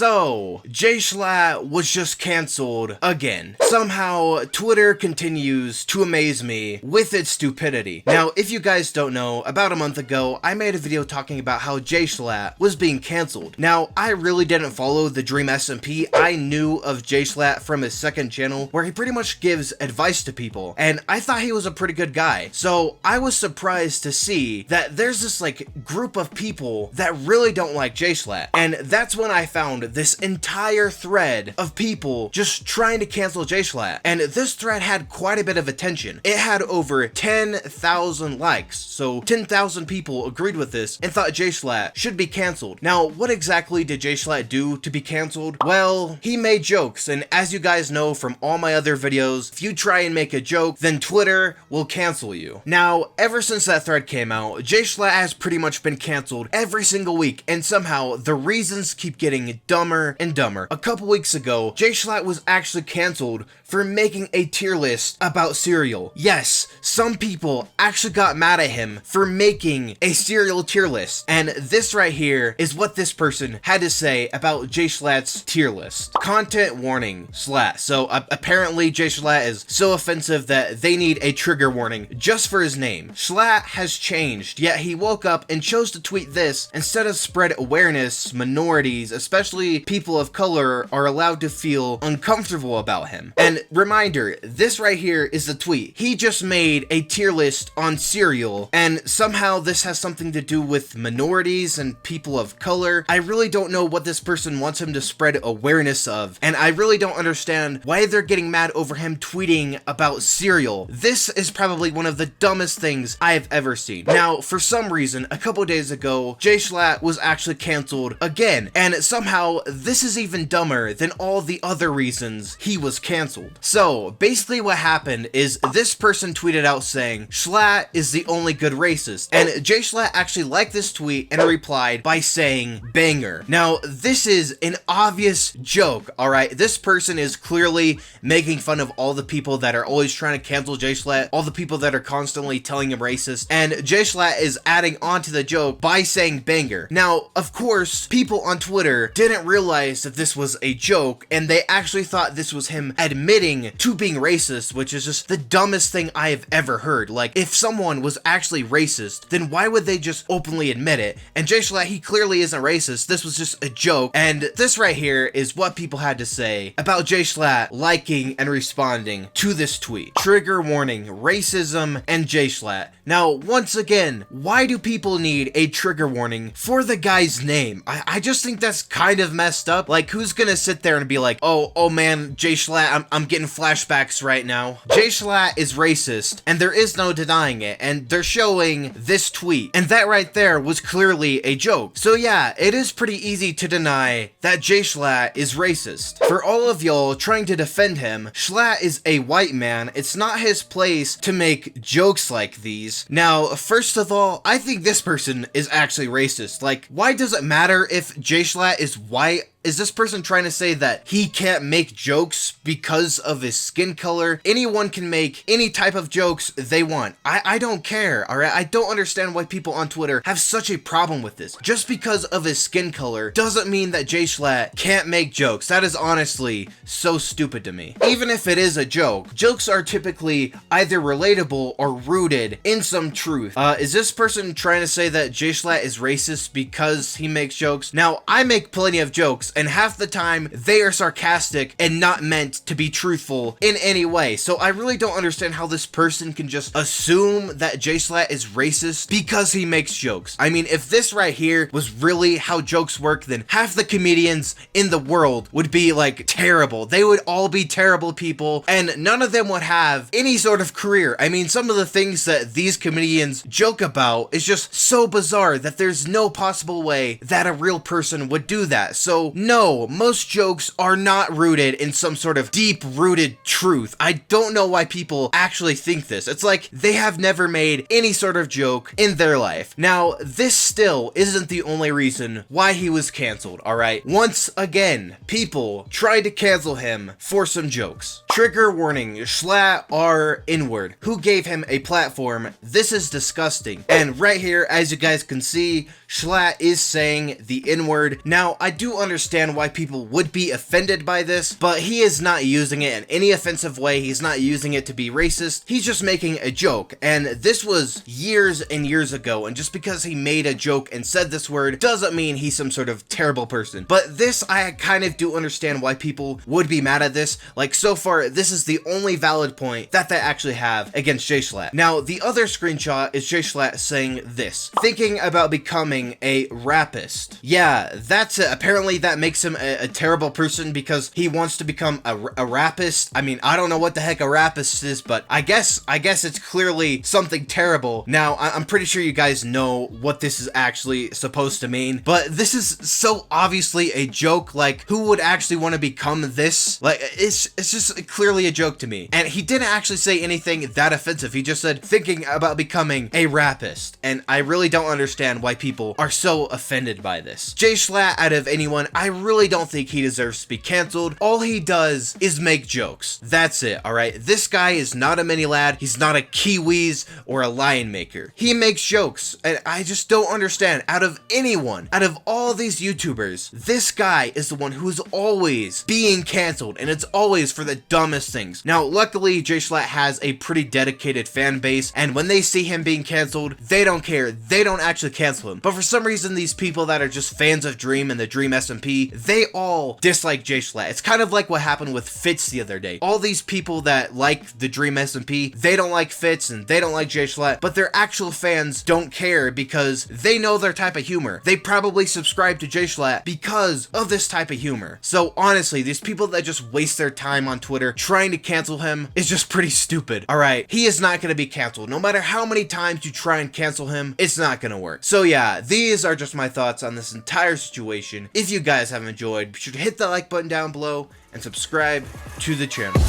So, Jschlatt was just cancelled again. Somehow, Twitter continues to amaze me with its stupidity. Now, if you guys don't know, about a month ago, I made a video talking about how Jschlatt was being cancelled. Now, I really didn't follow the Dream SMP. I knew of Jschlatt from his second channel, where he pretty much gives advice to people, and I thought he was a pretty good guy. So, I was surprised to see that there's this, like, group of people that really don't like Jschlatt, and that's when I found this entire thread of people just trying to cancel Jschlatt, and this thread had quite a bit of attention. It had over 10,000 likes, so 10,000 people agreed with this and thought Jschlatt should be canceled. Now, what exactly did Jschlatt do to be canceled? Well, he made jokes, and as you guys know from all my other videos, if you try and make a joke, then Twitter will cancel you. Now, ever since that thread came out, Jschlatt has pretty much been canceled every single week, and somehow the reasons keep getting dumber and dumber. A couple weeks ago, Jschlatt was actually canceled for making a tier list about cereal. Yes, some people actually got mad at him for making a cereal tier list, and this right here is what this person had to say about Jschlatt's tier list. Content warning, Schlatt. So apparently Jschlatt is so offensive that they need a trigger warning just for his name. Schlatt has changed, yet he woke up and chose to tweet this instead of spread awareness. Minorities, especially people of color, are allowed to feel uncomfortable about him. And reminder, this right here is the tweet. He just made a tier list on cereal, and somehow this has something to do with minorities and people of color. I really don't know what this person wants him to spread awareness of, and I really don't understand why they're getting mad over him tweeting about cereal. This is probably one of the dumbest things I have ever seen. Now, for some reason, a couple days ago, Jschlatt was actually canceled again, and somehow this is even dumber than all the other reasons he was canceled. So, basically what happened is this person tweeted out saying, Schlatt is the only good racist, and Jschlatt actually liked this tweet and replied by saying, banger. Now, this is an obvious joke, alright? This person is clearly making fun of all the people that are always trying to cancel Jschlatt, all the people that are constantly telling him racist, and Jschlatt is adding on to the joke by saying banger. Now, of course, people on Twitter didn't realize that this was a joke, and they actually thought this was him admitting to being racist, which is just the dumbest thing I have ever heard. Like, if someone was actually racist, then why would they just openly admit it? And Jschlatt, he clearly isn't racist. This was just a joke, and this right here is what people had to say about Jschlatt liking and responding to this tweet. Trigger warning, racism, and Jschlatt. Now, once again, why do people need a trigger warning for the guy's name? I just think that's kind of messed up. Like, who's gonna sit there and be like, oh man, Jschlatt, I'm getting flashbacks right now. Jschlatt is racist, and there is no denying it, and they're showing this tweet, and that right there was clearly a joke. So yeah, it is pretty easy to deny that Jschlatt is racist. For all of y'all trying to defend him, Schlatt is a white man. It's not his place to make jokes like these. Now, first of all, I think this person is actually racist. Like, why does it matter if Jschlatt is white? Is this person trying to say that he can't make jokes because of his skin color? Anyone can make any type of jokes they want. I don't care, alright? I don't understand why people on Twitter have such a problem with this. Just because of his skin color doesn't mean that Jschlatt can't make jokes. That is honestly so stupid to me. Even if it is a joke, jokes are typically either relatable or rooted in some truth. Is this person trying to say that Jschlatt is racist because he makes jokes? Now, I make plenty of jokes, and half the time they are sarcastic and not meant to be truthful in any way. So I really don't understand how this person can just assume that Jschlatt is racist because he makes jokes. I mean, if this right here was really how jokes work, then half the comedians in the world would be like terrible. They would all be terrible people, and none of them would have any sort of career. I mean, some of the things that these comedians joke about is just so bizarre that there's no possible way that a real person would do that. So no, most jokes are not rooted in some sort of deep-rooted truth. I don't know why people actually think this. It's like they have never made any sort of joke in their life. Now, this still isn't the only reason why he was canceled, alright? Once again, people tried to cancel him for some jokes. Trigger warning, Jschlatt are inward. Who gave him a platform? This is disgusting. And right here, as you guys can see, Jschlatt is saying the N-word. Now, I do understand why people would be offended by this, but he is not using it in any offensive way. He's not using it to be racist. He's just making a joke, and this was years and years ago, and just because he made a joke and said this word doesn't mean he's some sort of terrible person. But this, I kind of do understand why people would be mad at this. Like, so far, this is the only valid point that they actually have against Jschlatt. Now, the other screenshot is Jschlatt saying this: thinking about becoming a rapist. Yeah, that's it. Apparently that makes him a terrible person because he wants to become a rapist. I mean, I don't know what the heck a rapist is, but I guess it's clearly something terrible. Now, I'm pretty sure you guys know what this is actually supposed to mean, but this is so obviously a joke. Like, who would actually want to become this? Like, it's just clearly a joke to me. And he didn't actually say anything that offensive. He just said thinking about becoming a rapist, and I really don't understand why people are so offended by this. Jschlatt, out of anyone, I really don't think he deserves to be canceled. All he does is make jokes. That's it, alright? This guy is not a mini lad. He's not a Kiwis or a lion maker. He makes jokes, and I just don't understand. Out of anyone, out of all these YouTubers, this guy is the one who's always being canceled, and it's always for the dumbest things. Now, luckily, Jschlatt has a pretty dedicated fan base, and when they see him being canceled, they don't care. They don't actually cancel him. But for some reason, these people that are just fans of Dream and the Dream SMP, they all dislike Jschlatt. It's kind of like what happened with Fitz the other day. All these people that like the Dream SMP, they don't like Fitz and they don't like Jschlatt, but their actual fans don't care because they know their type of humor. They probably subscribe to Jschlatt because of this type of humor. So honestly, these people that just waste their time on Twitter trying to cancel him is just pretty stupid. Alright, he is not going to be canceled. No matter how many times you try and cancel him, it's not going to work. So yeah, these are just my thoughts on this entire situation. If you guys have enjoyed, be sure to hit the like button down below and subscribe to the channel.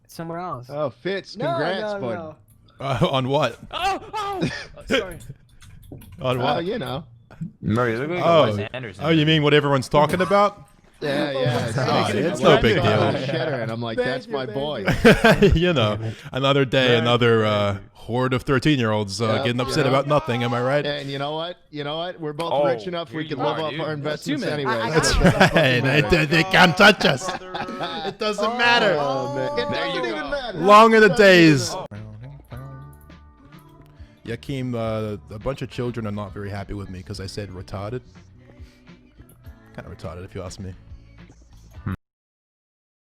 Somewhere else. Oh, Fitz, congrats, bud. No. On what? Oh, sorry. On what? You know. Oh, you mean what everyone's talking about? Yeah. It's no big deal. And I'm like, that's my boy. You know, another day, another horde of 13-year-olds getting upset about nothing. Am I right? And you know what? We're both rich enough we can live off our investments anyway. That's right. They can't touch us. It doesn't matter. It doesn't even matter. Long are the days. Yakeem, a bunch of children are not very happy with me because I said retarded. Kind of retarded, if you ask me.